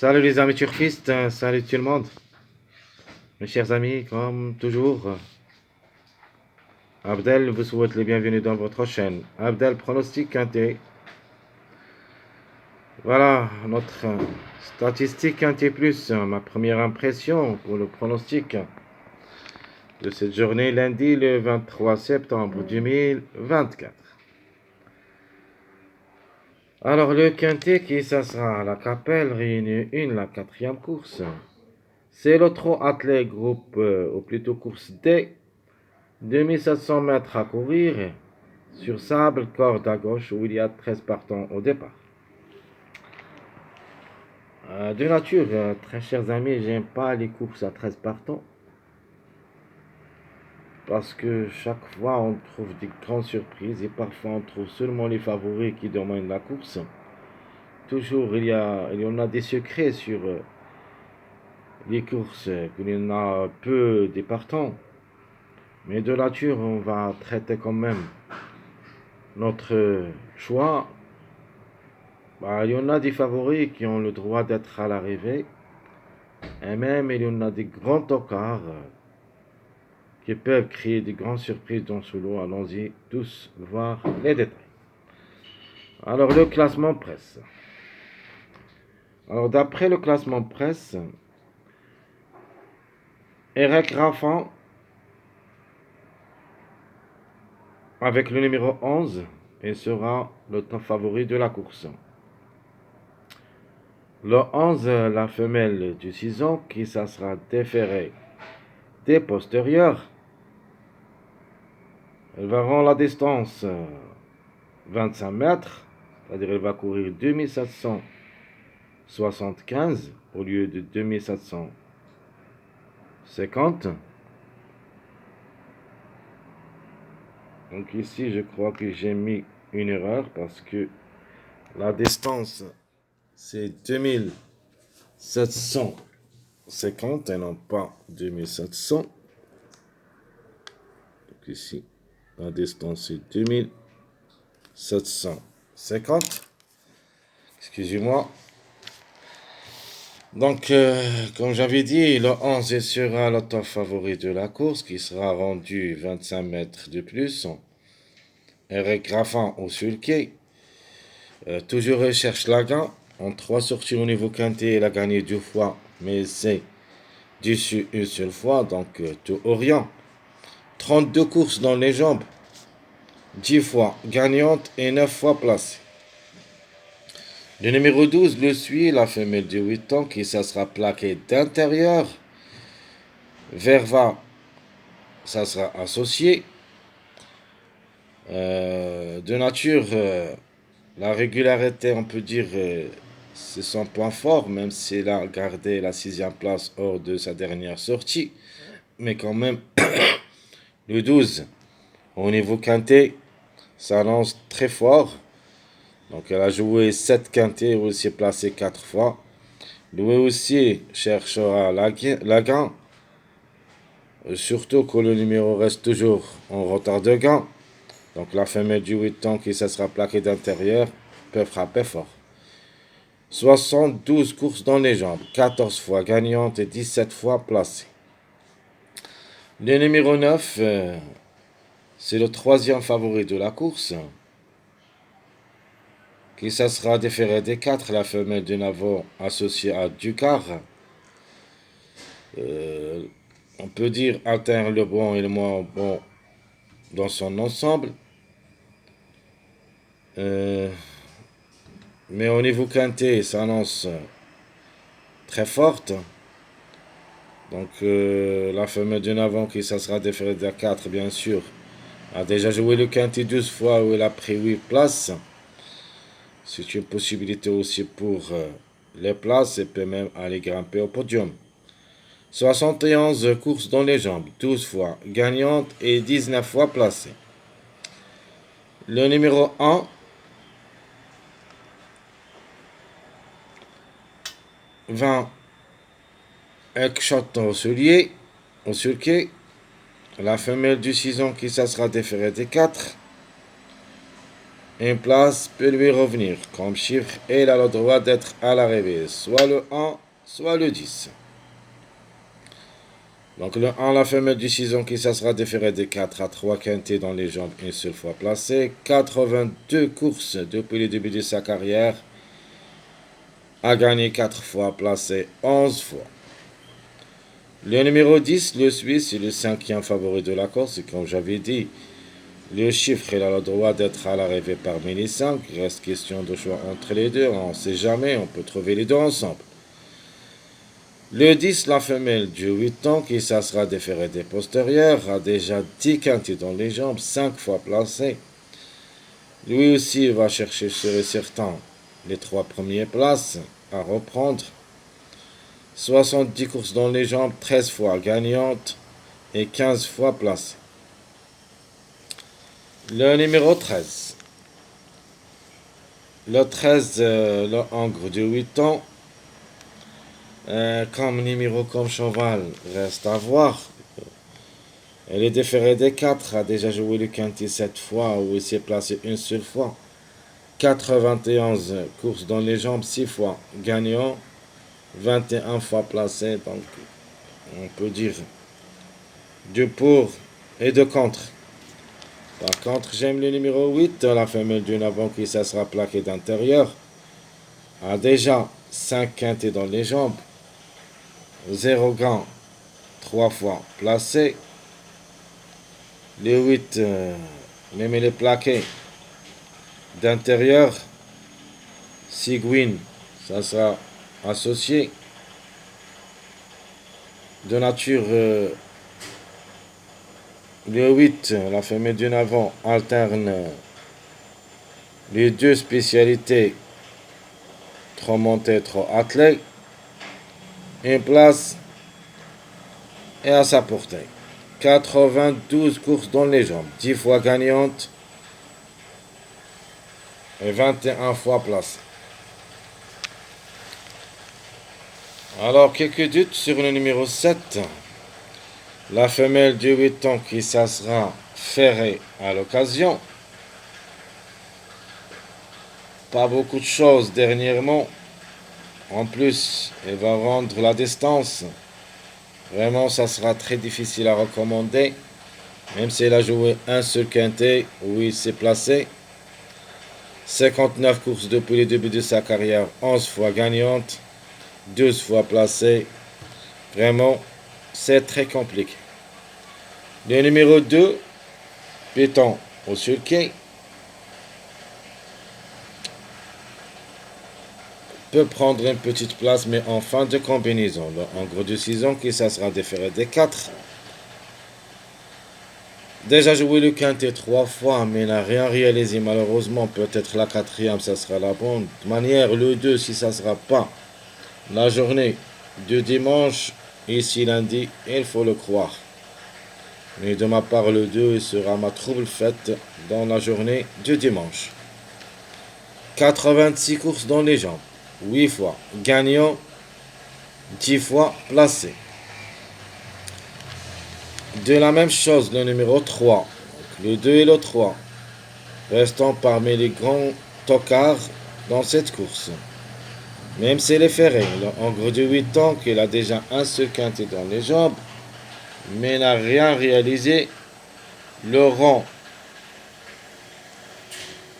Salut les amis turfistes, salut tout le monde. Mes chers amis, comme toujours, Abdel vous souhaite les bienvenus dans votre chaîne. Abdel pronostic quintet. Voilà notre statistique quintet plus, ma première impression pour le pronostic de cette journée lundi le 23 septembre 2024. Alors le quintet qui ça sera à la Capelle réunit 1, la quatrième course. C'est le trot attelé groupe, ou plutôt course D. 2700 mètres à courir sur sable, corde à gauche où il y a 13 partants au départ. De nature, très chers amis, j'aime pas les courses à 13 partants parce que chaque fois on trouve des grandes surprises et parfois on trouve seulement les favoris qui dominent la course. Toujours il y en a des secrets sur les courses, qu'il y en a peu des partants. Mais de nature, on va traiter quand même notre choix. Il y en a des favoris qui ont le droit d'être à l'arrivée. Et même, il y en a des grands tocards qui peuvent créer de grandes surprises dans ce lot. Allons-y tous voir les détails. Alors, le classement presse. Alors, d'après le classement presse, Eric Raffan, avec le numéro 11, il sera le top favori de la course. Le 11, la femelle du 6 ans, qui ça sera déférée des postérieurs. Elle va rendre la distance 25 mètres, c'est-à-dire elle va courir 2775 au lieu de 2750. Donc ici, je crois que j'ai mis une erreur parce que la distance, c'est 2750 et non pas 2700. Donc ici, la distance, c'est 2750. Excusez-moi. Donc, comme j'avais dit, le 11 sera le top favori de la course, qui sera rendu 25 mètres de plus. Eric Raffin au sulky. Toujours recherche la gagne. En 3 sorties au niveau quintet, il a gagné 2 fois, mais c'est dessus une seule fois, donc tout Orient. 32 courses dans les jambes, 10 fois gagnante et 9 fois placée. Le numéro 12 le suit, la femelle de 8 ans, qui ça sera plaquée d'intérieur. Verva, ça sera associé. De nature, la régularité, on peut dire, c'est son point fort, même s'il a gardé la 6e place hors de sa dernière sortie. Mais quand même, le 12, au niveau quintet, s'annonce très fort. Donc elle a joué 7 quintets, aussi placé 4 fois. Lui aussi cherchera la gain. Surtout que le numéro reste toujours en retard de gain. Donc la femelle du 8 ans qui se sera plaquée d'intérieur peut frapper fort. 72 courses dans les jambes, 14 fois gagnante et 17 fois placée. Le numéro 9, c'est le 3e favori de la course, qui ça sera déféré des 4, la femelle de Navon associée à Ducar. On peut dire atteindre le bon et le moins bon dans son ensemble. Mais au niveau quintet, ça annonce très forte. Donc la femelle de Navon, qui ça sera déférée des 4, bien sûr, a déjà joué le quintet 12 fois où elle a pris 8 places. C'est une possibilité aussi pour les places et peut même aller grimper au podium. 71 courses dans les jambes, 12 fois gagnante et 19 fois placée. Le numéro 1, Van Ekshot au sulky. La femelle du 6 ans qui ça sera déférée des 4. Une place peut lui revenir comme chiffre et il a le droit d'être à l'arrivée, soit le 1, soit le 10. Donc le 1, la femelle du 6 ans qui ça sera déféré des 4 à 3 quintés dans les jambes une seule fois placée. 82 courses depuis le début de sa carrière. A gagné 4 fois, placé 11 fois. Le numéro 10, le Suisse, c'est le cinquième favori de la course. Et comme j'avais dit, le chiffre, il a le droit d'être à l'arrivée parmi les 5. Il reste question de choix entre les deux. On ne sait jamais, on peut trouver les deux ensemble. Le 10, la femelle du 8 ans, qui ça sera déféré des postérieurs, a déjà 10 quintés dans les jambes, 5 fois placé. Lui aussi va chercher, sûr et certain, les 3 premières places à reprendre. 70 courses dans les jambes, 13 fois gagnante et 15 fois placée. Le numéro 13. Le 13, le hongre de 8 ans. Comme numéro, comme cheval, reste à voir. Elle est déférée des 4, a déjà joué le quintet 7 fois, où il s'est placé une seule fois. 91 courses dans les jambes, 6 fois gagnant, 21 fois placé. Donc, on peut dire de pour et de contre. Par contre, j'aime le numéro 8, la femelle d'une avant qui ça sera plaquée d'intérieur. A déjà 5 quintés dans les jambes. 0 gants, 3 fois placé. Le 8, même il est plaqué d'intérieur. Sigwin, ça sera associé. De nature, le 8, la femelle d'une avant, alterne les deux spécialités, trop monté, trop attelé. Une place est à sa portée. 92 courses dans les jambes, 10 fois gagnantes et 21 fois placées. Alors, quelques doutes sur le numéro 7. La femelle de 8 ans qui ça sera ferrée à l'occasion. Pas beaucoup de choses dernièrement. En plus, elle va rendre la distance. Vraiment, ça sera très difficile à recommander. Même si elle a joué un seul quintet où il s'est placé. 59 courses depuis le début de sa carrière, 11 fois gagnante, 12 fois placée. Vraiment, c'est très compliqué. Le numéro 2, Péton au sulky, peut prendre une petite place, mais en fin de combinaison. En gros de 6 ans, qui ça sera déféré des 4. Déjà joué le quintet 3 fois, mais n'a rien réalisé. Malheureusement, peut-être la 4e, ça sera la bonne manière. Le 2, si ça sera pas la journée de dimanche, ici lundi, il faut le croire. Mais de ma part, le 2, il sera ma trouble faite dans la journée de dimanche. 86 courses dans les jambes, 8 fois gagnant, 10 fois placé. De la même chose, le numéro 3, le 2 et le 3, restant parmi les grands tocards dans cette course. Même s'il est ferré, en gros de 8 ans, qu'il a déjà un seul quintet dans les jambes, mais n'a rien réalisé, le rang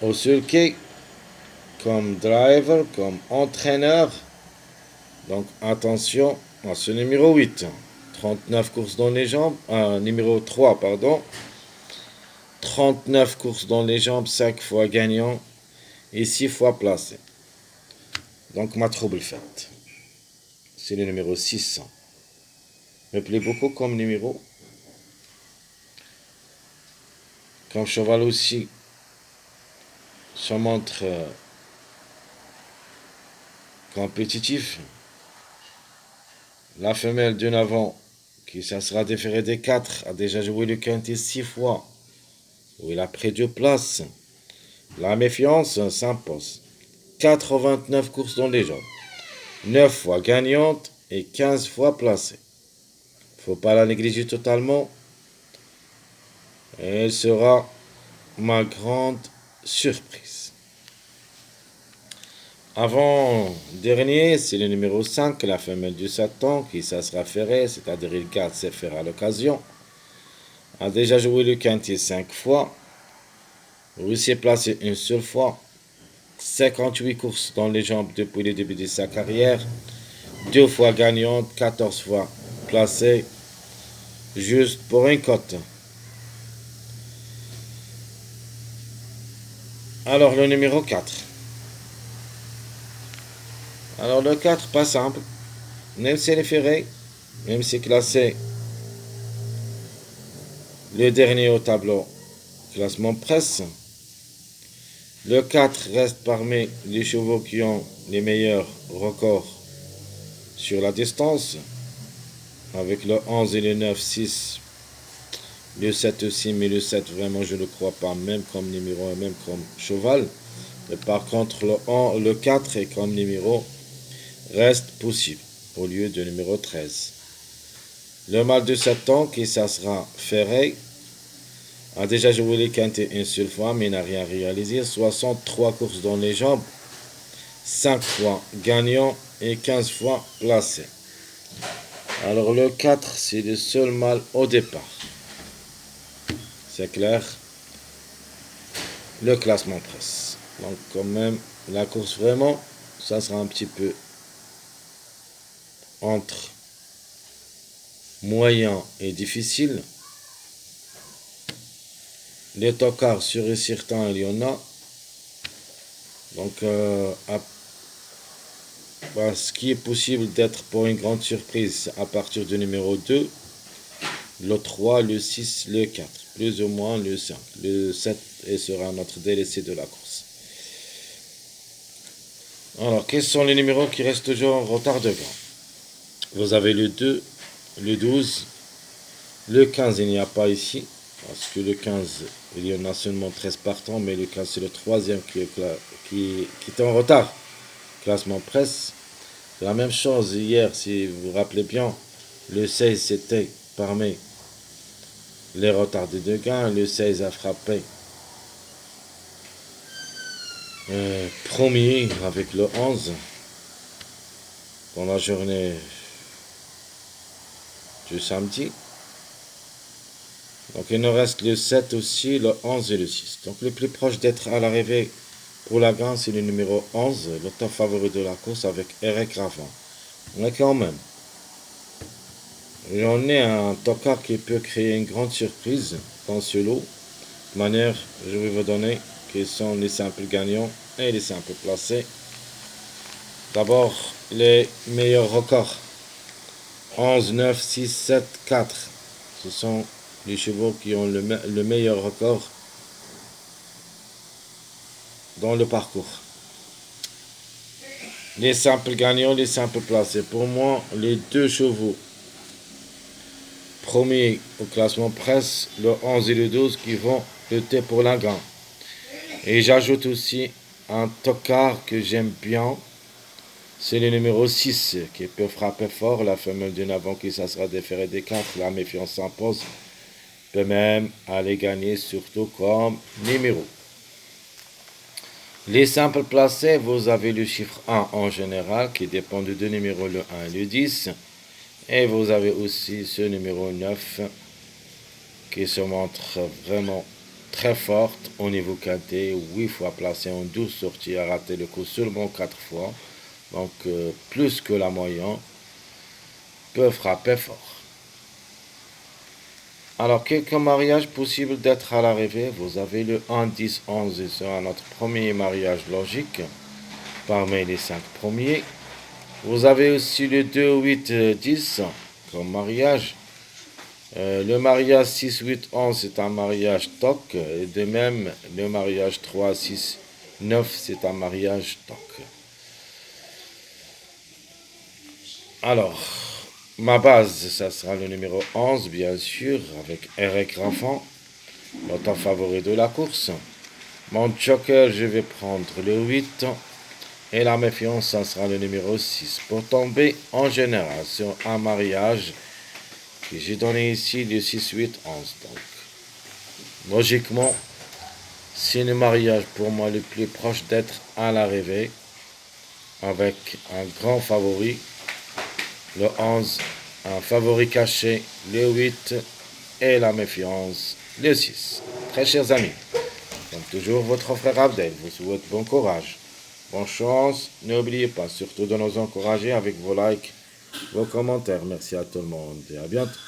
au sulky comme driver, comme entraîneur. Donc attention à ce numéro 8. 39 courses dans les jambes, numéro 3, pardon. 39 courses dans les jambes, 5 fois gagnant et 6 fois placé. Donc ma trouble faite. C'est le numéro 600. Me plaît beaucoup comme numéro. Comme cheval aussi, se montre compétitif. La femelle d'une avant, qui ça sera déférée des 4, a déjà joué le quintet 6 fois, où il a pris 2 places. La méfiance s'impose. 89 courses dans les jambes, 9 fois gagnante et 15 fois placée. Faut pas la négliger totalement. Et elle sera ma grande surprise. Avant-dernier, c'est le numéro 5, la femelle du Satan, qui ça sera ferré, c'est-à-dire il garde ses fers à l'occasion. A déjà joué le quintet 5 fois, réussi à placer une seule fois, 58 courses dans les jambes depuis le début de sa carrière, 2 fois gagnante, 14 fois placée, juste pour une cote. Alors le numéro 4. Alors le 4, pas simple, même si elle est ferrée, même si classé le dernier au tableau, classement presse. Le 4 reste parmi les chevaux qui ont les meilleurs records sur la distance, avec le 11 et le 9, 6, le 7 aussi, mais le 7 vraiment je ne crois pas, même comme numéro 1, même comme cheval. Et par contre le 4 est comme numéro reste possible, au lieu de numéro 13. Le mâle de 7 ans, qui ça sera ferré, a déjà joué les quintets une seule fois, mais n'a rien réalisé. 63 courses dans les jambes, 5 fois gagnant et 15 fois placé. Alors le 4, c'est le seul mâle au départ. C'est clair. Le classement presse. Donc quand même, la course vraiment, ça sera un petit peu entre moyen et difficile. Les tocards sur et certains, il y en a. Donc, ce qui est possible d'être pour une grande surprise à partir du numéro 2, le 3, le 6, le 4, plus ou moins le 5. Le 7 sera notre délaissé de la course. Alors, quels sont les numéros qui restent toujours en retard de gain? Vous avez le 2, le 12, le 15, il n'y a pas ici, parce que le 15, il y en a seulement 13 partants, mais le 15, c'est le troisième qui est en retard. Classement presse. La même chose hier, si vous vous rappelez bien, le 16 c'était parmi les retardés de gain, le 16 a frappé premier avec le 11 dans la journée du samedi. Donc il nous reste le 7 aussi, le 11 et le 6. Donc le plus proche d'être à l'arrivée pour la gagne, c'est le numéro 11, le temps favori de la course avec Eric Raffin. Mais quand même, j'en ai un tocard qui peut créer une grande surprise dans ce lot. De manière, je vais vous donner quels sont les simples gagnants et les simples placés. D'abord, les meilleurs records. 11, 9, 6, 7, 4. Ce sont les chevaux qui ont le meilleur record dans le parcours. Les simples gagnants, les simples placés. Pour moi, les deux chevaux premiers au classement presse, le 11 et le 12, qui vont lutter pour la gagne. Et j'ajoute aussi un tocard que j'aime bien. C'est le numéro 6 qui peut frapper fort. La femelle d'une avant qui ça sera déférée des 4. La méfiance s'impose. Peut même aller gagner surtout comme numéro. Les simples placés, vous avez le chiffre 1 en général qui dépend de deux numéros, le 1 et le 10. Et vous avez aussi ce numéro 9 qui se montre vraiment très forte au niveau quintet. 8 fois placé en 12 sorties, a raté le coup seulement 4 fois. Donc plus que la moyenne, peut frapper fort. Alors, quelques mariages possibles d'être à l'arrivée. Vous avez le 1, 10, 11, et sera notre premier mariage logique parmi les 5 premiers. Vous avez aussi le 2, 8, 10 comme mariage. Le mariage 6, 8, 11, c'est un mariage toc. Et de même, le mariage 3, 6, 9, c'est un mariage toc. Alors, ma base, ça sera le numéro 11, bien sûr, avec Eric Raffin, notre favori de la course. Mon joker, je vais prendre le 8. Et la méfiance, ça sera le numéro 6. Pour tomber en général sur un mariage que j'ai donné ici, le 6, 8, 11. Donc, logiquement, C'est le mariage pour moi le plus proche d'être à l'arrivée, avec un grand favori, le 11, un favori caché, le 8 et la méfiance, le 6. Très chers amis, comme toujours, votre frère Abdel vous souhaite bon courage, bonne chance. N'oubliez pas surtout de nous encourager avec vos likes, vos commentaires. Merci à tout le monde et à bientôt.